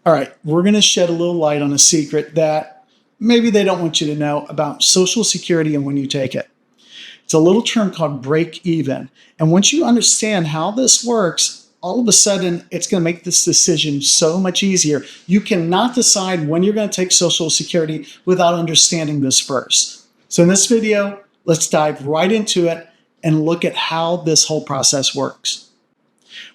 All right, we're going to shed a little light on a secret that maybe they don't want you to know about Social Security and when you take it. It's a little term called break even. And once you understand how this works, all of a sudden it's going to make this decision so much easier. You cannot decide when you're going to take Social Security without understanding this first. So in this video, let's dive right into it and look at how this whole process works.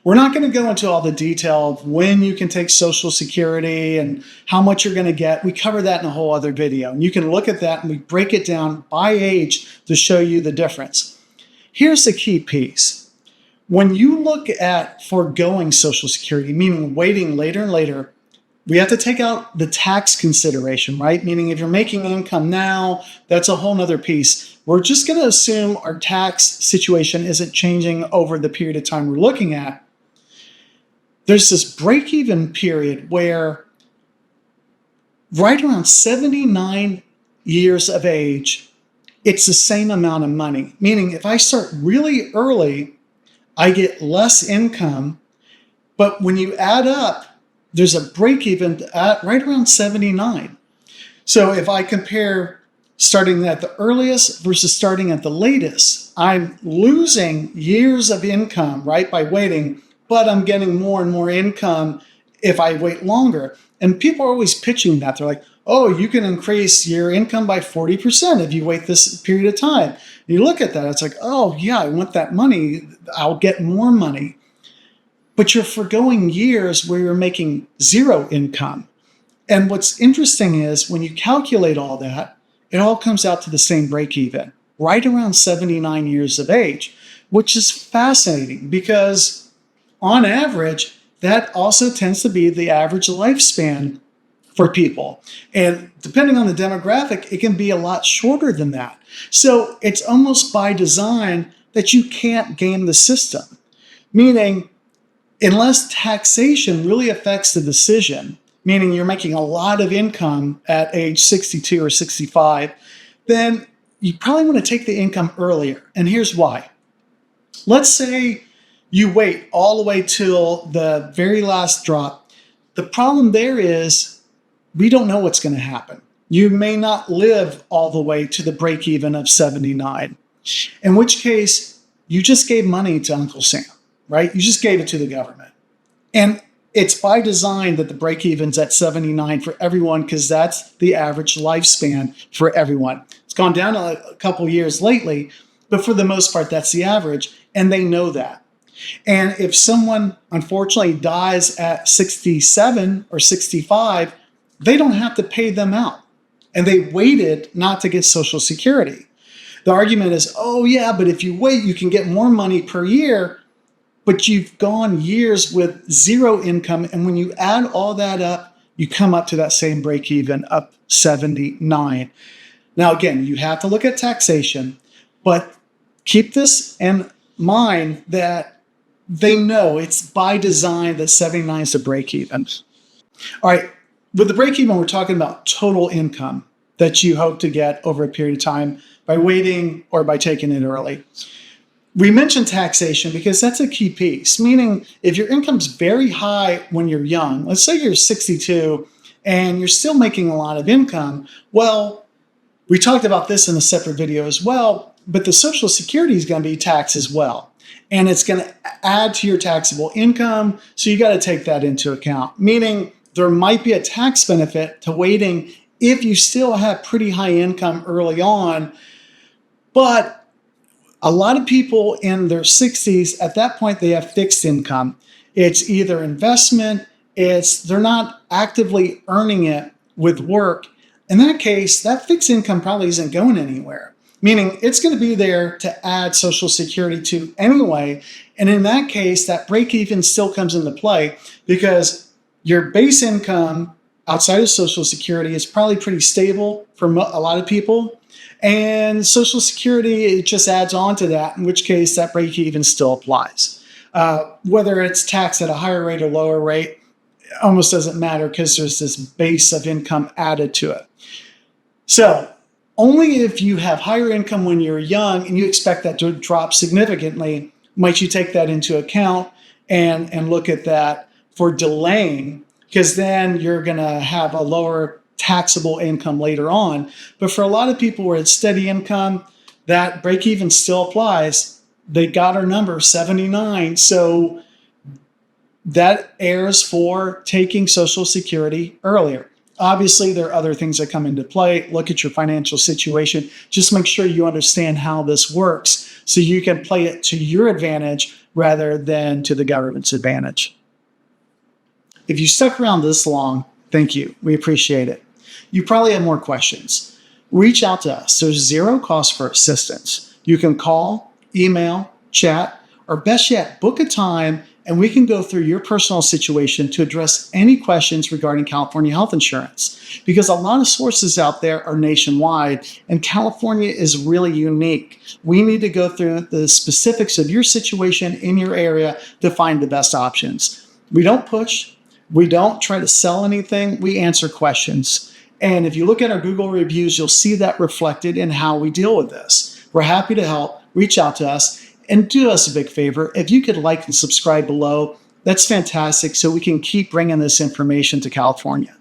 We're not going to go into all the detail of when you can take Social Security and how much you're going to get. We cover that in a whole other video. And you can look at that and we break it down by age to show you the difference. Here's the key piece. When you look at foregoing Social Security, meaning waiting later and later, we have to take out the tax consideration, right? Meaning if you're making income now, that's a whole nother piece. We're just going to assume our tax situation isn't changing over the period of time we're looking at. There's this break-even period where right around 79 years of age, it's the same amount of money. Meaning if I start really early, I get less income, but when you add up, there's a break-even at right around 79. So if I compare starting at the earliest versus starting at the latest, I'm losing years of income, right, by waiting, but I'm getting more and more income if I wait longer. And people are always pitching that. They're like, oh, you can increase your income by 40% if you wait this period of time. And you look at that, it's like, oh, yeah, I want that money. I'll get more money. But you're foregoing years where you're making zero income. And what's interesting is when you calculate all that, it all comes out to the same break even, right around 79 years of age, which is fascinating because on average, that also tends to be the average lifespan for people. And depending on the demographic, it can be a lot shorter than that. So it's almost by design that you can't game the system, meaning unless taxation really affects the decision, meaning you're making a lot of income at age 62 or 65, then you probably want to take the income earlier. And here's why. Let's say you wait all the way till the very last drop. The problem there is we don't know what's going to happen. You may not live all the way to the break even of 79, in which case you just gave money to Uncle Sam, right? You just gave it to the government. And it's by design that the break even's at 79 for everyone because that's the average lifespan for everyone. It's gone down a couple years lately, but for the most part, that's the average. And they know that. And if someone unfortunately dies at 67 or 65, they don't have to pay them out. And they waited not to get Social Security. The argument is, oh yeah, but if you wait, you can get more money per year, but you've gone years with zero income. And when you add all that up, you come up to that same break even up 79. Now, again, you have to look at taxation, but keep this in mind that they know it's by design that 79 is the break even. All right, with the break even, we're talking about total income that you hope to get over a period of time by waiting or by taking it early. We mentioned taxation because that's a key piece, meaning if your income's very high when you're young, let's say you're 62 and you're still making a lot of income, well, we talked about this in a separate video as well, but the Social Security is going to be taxed as well. And it's going to add to your taxable income, so you got to take that into account, meaning there might be a tax benefit to waiting if you still have pretty high income early on, but a lot of people in their 60s, at that point, they have fixed income. It's either investment, they're not actively earning it with work. In that case, that fixed income probably isn't going anywhere, meaning it's going to be there to add Social Security to anyway. And in that case, that break even still comes into play because your base income outside of Social Security is probably pretty stable for a lot of people. And Social Security, it just adds on to that, in which case that break even still applies. Whether it's taxed at a higher rate or lower rate, almost doesn't matter because there's this base of income added to it. So only if you have higher income when you're young and you expect that to drop significantly, might you take that into account and look at that for delaying because then you're going to have a lower taxable income later on. But for a lot of people where it's steady income, that break even still applies. They got our number 79. So that airs for taking Social Security earlier. Obviously, there are other things that come into play. Look at your financial situation. Just make sure you understand how this works so you can play it to your advantage rather than to the government's advantage. If you stuck around this long, thank you. We appreciate it. You probably have more questions. Reach out to us. There's zero cost for assistance. You can call, email, chat, or best yet, book a time and we can go through your personal situation to address any questions regarding California health insurance. Because a lot of sources out there are nationwide, and California is really unique. We need to go through the specifics of your situation in your area to find the best options. We don't push. We don't try to sell anything. We answer questions. And if you look at our Google reviews, you'll see that reflected in how we deal with this. We're happy to help. Reach out to us. And do us a big favor, if you could like and subscribe below, that's fantastic so we can keep bringing this information to California.